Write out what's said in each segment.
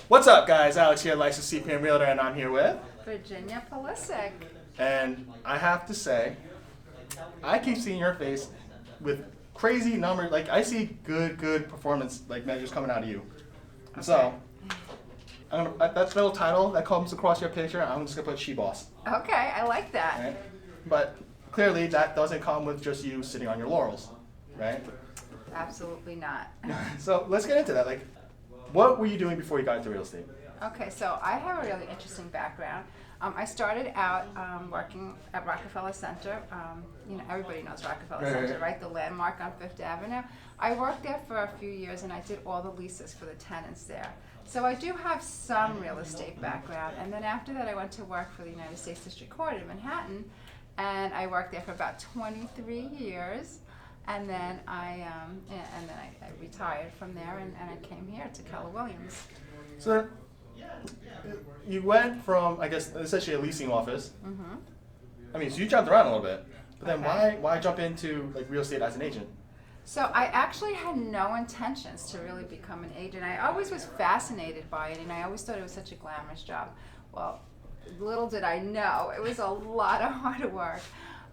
What's up, guys? Alex here, licensed CPM Realtor, and I'm here with. Virginia Pulisic. And I have to say, I keep seeing your face with crazy numbers. Like I see good performance like measures coming out of you. Okay. So, that little title that comes across your picture, I'm just gonna put She Boss. Okay, I like that. Right? But clearly, that doesn't come with just you sitting on your laurels, right? Absolutely not. So let's get into that. Like, what were you doing before you got into real estate? Okay, so I have a really interesting background. I started out working at Rockefeller Center. Everybody knows Rockefeller Right, Center, right. right? The landmark on Fifth Avenue. I worked there for a few years, and I did all the leases for the tenants there. So I do have some real estate background. And then after that, I went to work for the United States District Court in Manhattan, and I worked there for about 23 years. And then I retired from there, and I came here to Keller Williams. So you went from, I guess, essentially a leasing office. Mm-hmm. I mean, so you jumped around a little bit. But then Okay. why jump into like real estate as an agent? So I actually had no intentions to really become an agent. I always was fascinated by it, and I always thought it was such a glamorous job. Well, little did I know, it was a lot of hard work.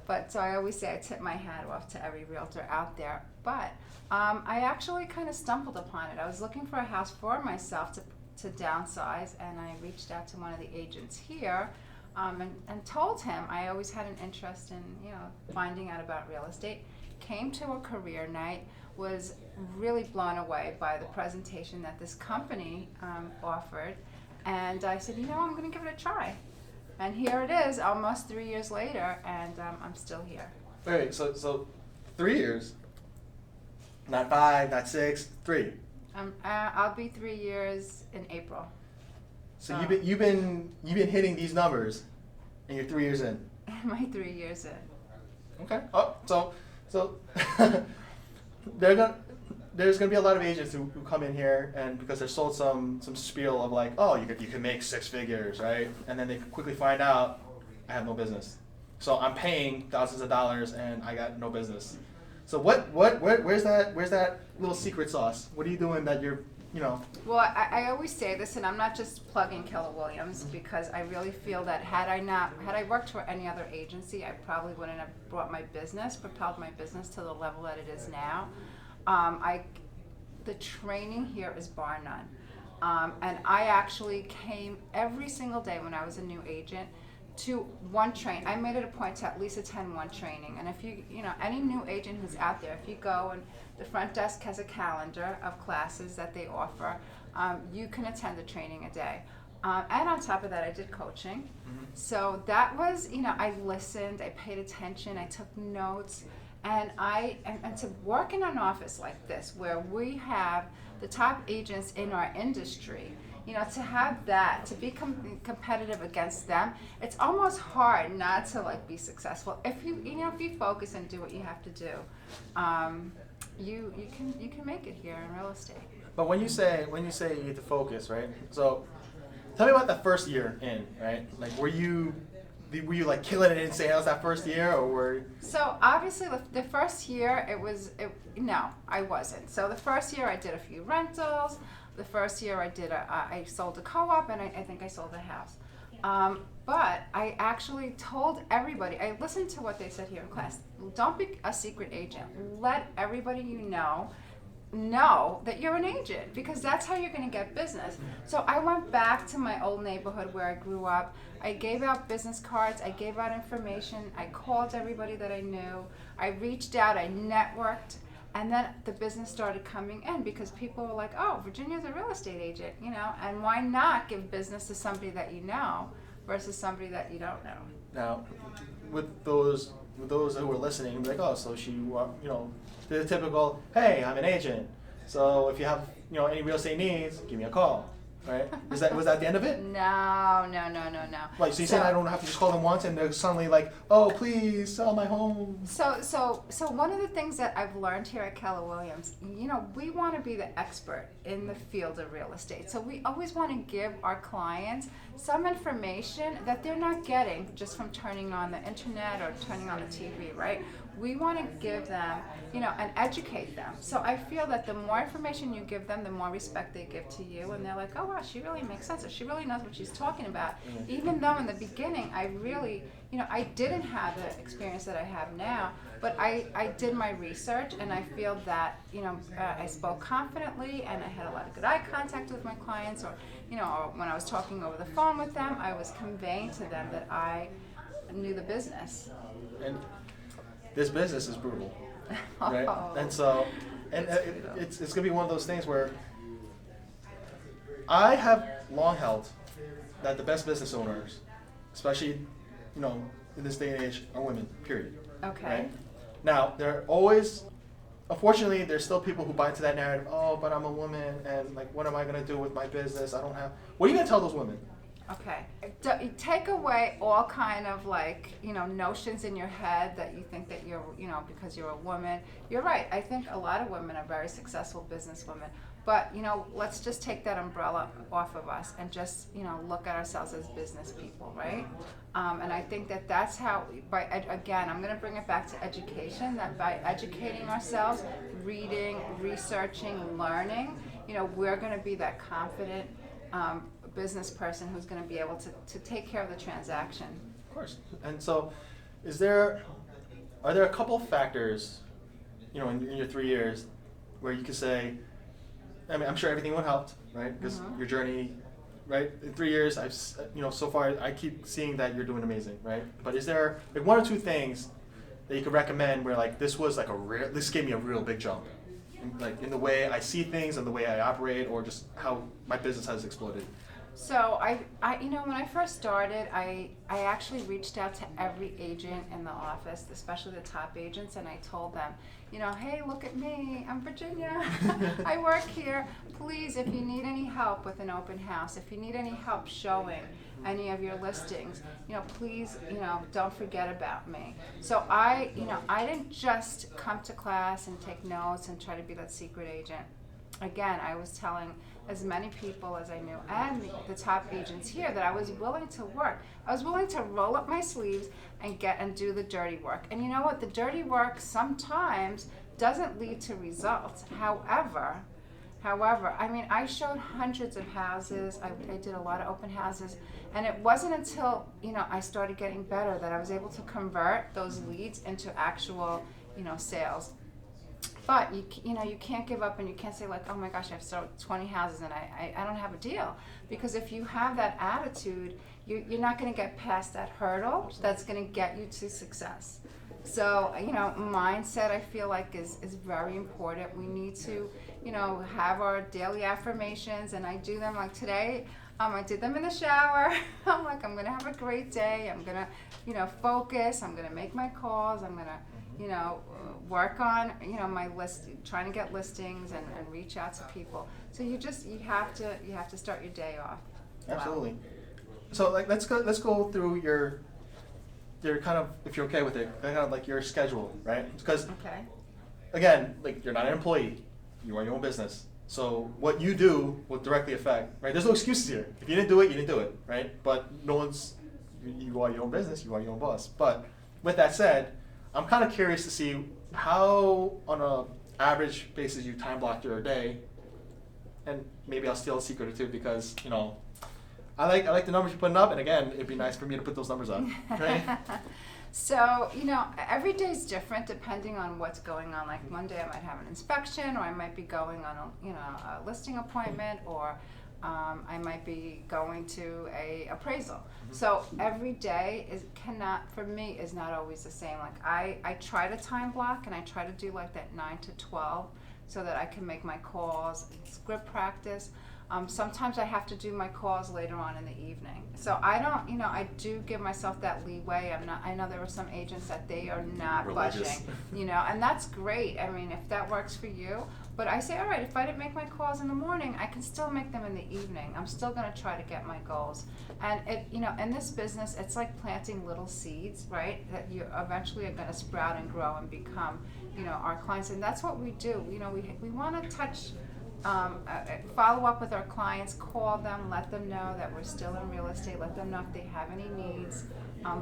But so I always say I tip my hat off to every realtor out there. But I actually kind of stumbled upon it. I was looking for a house for myself to downsize, and I reached out to one of the agents here and told him I always had an interest in finding out about real estate. Came to a career night, was really blown away by the presentation that this company offered, and I said, I'm going to give it a try. And here it is, almost 3 years later, and I'm still here. Wait, so 3 years, not 5, not 6, 3. I'll be 3 years in April. So you've been hitting these numbers, and you're 3 years in. My 3 years in. Okay. Oh, so there's gonna be a lot of agents who come in here and because they're sold some spiel of like, oh, you can make 6 figures, right? And then they quickly find out I have no business. So I'm paying thousands of dollars and I got no business. So where's that little secret sauce? What are you doing that you're Well, I always say this, and I'm not just plugging Keller Williams, because I really feel that had I worked for any other agency, I probably wouldn't have propelled my business to the level that it is now. The training here is bar none. And I actually came every single day when I was a new agent to one train. I made it a point to at least attend one training. And if any new agent who's out there, if you go and the front desk has a calendar of classes that they offer, you can attend the training a day. And on top of that, I did coaching. Mm-hmm. So that was, I listened, I paid attention, I took notes. And to work in an office like this, where we have the top agents in our industry, to have that, to be competitive against them, it's almost hard not to be successful. If you focus and do what you have to do, you can make it here in real estate. But when you say you need to focus, right? So tell me about that first year in, right? Like were you like killing it in sales that first year, or were? So obviously the first year no, I wasn't. So the first year I did a few rentals. The first year I sold a co-op, and I think I sold a house. But I actually told everybody, I listened to what they said here in class. Don't be a secret agent. Let everybody you know that you're an agent, because that's how you're going to get business. So I went back to my old neighborhood where I grew up. I gave out business cards, I gave out information, I called everybody that I knew, I reached out, I networked, and then the business started coming in because people were like, oh, Virginia's a real estate agent, and why not give business to somebody that you know versus somebody that you don't know? Now, with those who were listening, like, oh, so she, the typical, hey, I'm an agent. So if you have, any real estate needs, give me a call, right? Was that the end of it? No. Like, so you said I don't have to just call them once, and they're suddenly like, oh, please sell my home. So one of the things that I've learned here at Keller Williams, we want to be the expert in the field of real estate. So we always want to give our clients some information that they're not getting just from turning on the internet or turning on the TV, right? we want to give them, and educate them. So I feel that the more information you give them, the more respect they give to you, and they're like, oh wow, she really makes sense, or she really knows what she's talking about. Even though in the beginning I really, I didn't have the experience that I have now, but I did my research, and I feel that, I spoke confidently, and I had a lot of good eye contact with my clients, or when I was talking over the phone with them, I was conveying to them that I knew the business. And this business is brutal, right? And so, it's gonna be one of those things where I have long held that the best business owners, especially, in this day and age, are women. Period. Okay. Right? Now, there are always, unfortunately, there's still people who buy into that narrative. Oh, but I'm a woman, and like, what am I gonna do with my business? I don't have. What are you gonna tell those women? Okay. Take away all kind of notions in your head that you think that you're, because you're a woman. You're right. I think a lot of women are very successful businesswomen. But, let's just take that umbrella off of us and just, look at ourselves as business people, right? And I think that that's how, again, I'm going to bring it back to education, that by educating ourselves, reading, researching, learning, we're going to be that confident business person who's going to be able to take care of the transaction. Of course. And so, are there a couple factors, in your 3 years, where you could say, I mean, I'm sure everything would help, right? Because your journey, right? In 3 years, I've, so far, I keep seeing that you're doing amazing, right? But is there one or two things that you could recommend where this was this gave me a real big jump, in the way I see things and the way I operate, or just how my business has exploded? So I when I first started, I actually reached out to every agent in the office, especially the top agents, and I told them, hey, look at me, I'm Virginia, I work here. Please, if you need any help with an open house, if you need any help showing any of your listings, please, don't forget about me. So I didn't just come to class and take notes and try to be that secret agent. Again, I was telling as many people as I knew, and the top agents here, that I was willing to work. I was willing to roll up my sleeves and do the dirty work. And you know what? The dirty work sometimes doesn't lead to results. However, I mean, I showed hundreds of houses. I did a lot of open houses, and it wasn't until I started getting better that I was able to convert those leads into actual sales. But you can't give up, and you can't say oh my gosh, I've sold 20 houses and I don't have a deal. Because if you have that attitude, you're not going to get past that hurdle that's going to get you to success. So mindset, I feel like is very important. We need to have our daily affirmations, and I do them like today. I did them in the shower. I'm like, I'm going to have a great day. I'm going to focus. I'm going to make my calls. I'm going to work on my list, trying to get listings and reach out to people. So you have to start your day off. Absolutely. Wow. So let's go through your kind of, if you're okay with it, kind of your schedule, right? Because again, you're not an employee, you are your own business. So what you do will directly affect, right? There's no excuses here. If you didn't do it, you didn't do it, right? But you are your own business, you are your own boss. But with that said, I'm kind of curious to see how, on an average basis, you time block your day, and maybe I'll steal a secret or two because I like the numbers you're putting up, and again, it'd be nice for me to put those numbers up, right? So every day is different depending on what's going on. Like one day I might have an inspection, or I might be going on a listing appointment, or I might be going to a appraisal. So every day for me is not always the same. I try to time block, and I try to do that 9 to 12 so that I can make my calls, script practice. Sometimes I have to do my calls later on in the evening. So I don't, I do give myself that leeway. I know there are some agents that they are not religious. Budging, and that's great. I mean, if that works for you. But I say, all right, if I didn't make my calls in the morning, I can still make them in the evening. I'm still going to try to get my goals. And in this business, it's like planting little seeds, right? That you eventually are going to sprout and grow and become, our clients. And that's what we do. We want to touch follow up with our clients, call them, let them know that we're still in real estate, let them know if they have any needs.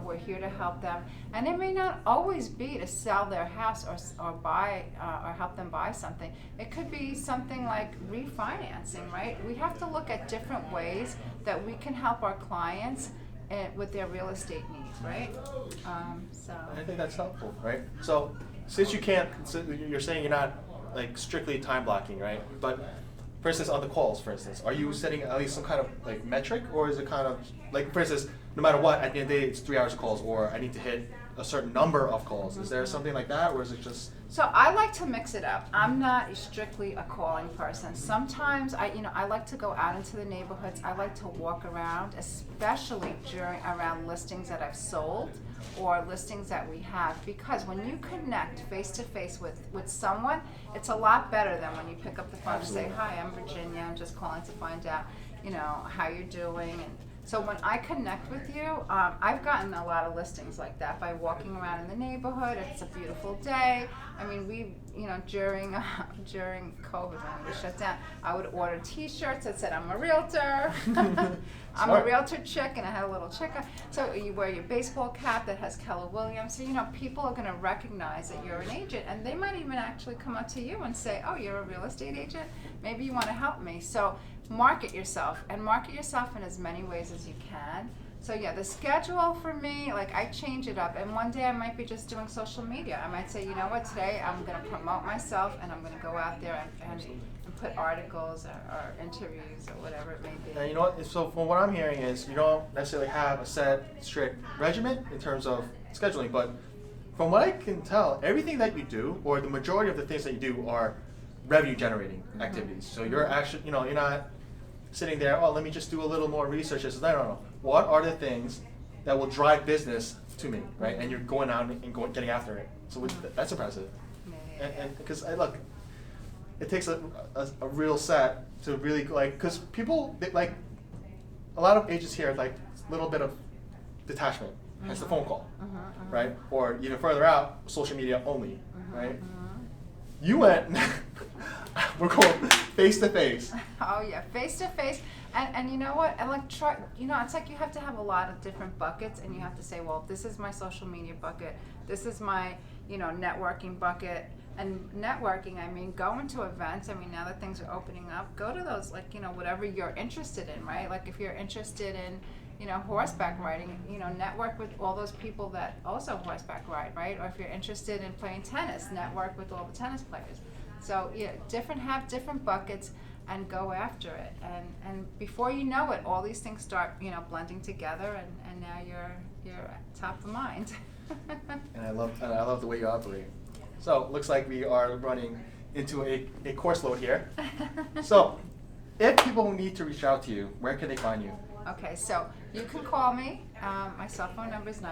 We're here to help them, and it may not always be to sell their house or buy or help them buy something. It could be something like refinancing, right? We have to look at different ways that we can help our clients with their real estate needs, right? I think that's helpful, right? So since you can't, so you're saying you're not like strictly time blocking, right? But for instance, on the calls, for instance, are you setting at least some kind of like metric, or is it kind of like, for instance, no matter what, at the end of the day, it's 3 hours of calls, or I need to hit a certain number of calls? Is there something like that, or is it just? So I like to mix it up. I'm not strictly a calling person. Sometimes I like to go out into the neighborhoods. I like to walk around, especially around listings that I've sold or listings that we have, because when you connect face to face with someone, it's a lot better than when you pick up the phone and say, "Hi, I'm Virginia. I'm just calling to find out, how you're doing." And so when I connect with you, I've gotten a lot of listings like that by walking around in the neighborhood. It's a beautiful day. I mean, during COVID when we shut down, I would order T-shirts that said I'm a realtor. I'm a realtor chick, and I had a little chick. So you wear your baseball cap that has Keller Williams. So people are going to recognize that you're an agent, and they might even actually come up to you and say, "Oh, you're a real estate agent? Maybe you want to help me." So market yourself in as many ways as you can. So yeah, the schedule for me, like I change it up, and one day I might be just doing social media. I might say, today I'm going to promote myself, and I'm going to go out there and put articles or interviews or whatever it may be. And you know what? So from what I'm hearing is you don't necessarily have a set, strict regimen in terms of scheduling, but from what I can tell, everything that you do, or the majority of the things that you do, are revenue generating activities. So you're actually, you're not sitting there, "Oh, let me just do a little more research." No. What are the things that will drive business to me, right? And you're going out and getting after it. So that's impressive. Yeah. And because look, it takes a real set to really because people like a lot of agents here like a little bit of detachment. That's the phone call, right? Or even further out, social media only, right? You went. We're going face to face. Oh yeah, face to face, and you know what? And it's like you have to have a lot of different buckets, and you have to say, well, this is my social media bucket. This is my networking bucket. And networking, I mean, going to events. I mean, now that things are opening up, go to those whatever you're interested in, right? Like if you're interested in horseback riding, network with all those people that also horseback ride, right? Or if you're interested in playing tennis, network with all the tennis players. So have different buckets and go after it. And before you know it, all these things start, blending together, and now you're top of mind. And I love the way you operate. So looks like we are running into a course load here. So if people need to reach out to you, where can they find you? Okay, so you can call me. My cell phone number is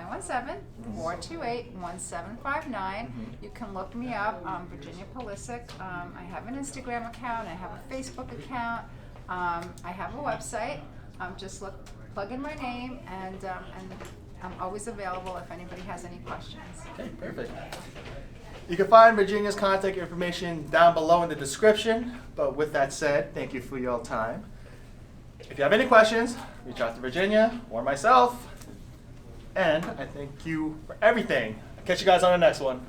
917-428-1759. You can look me up, Virginia Pulisic. I have an Instagram account. I have a Facebook account. I have a website. Just plug in my name, and I'm always available if anybody has any questions. Okay, perfect. You can find Virginia's contact information down below in the description. But with that said, thank you for your time. If you have any questions, reach out to Virginia or myself. And I thank you for everything. I'll catch you guys on the next one.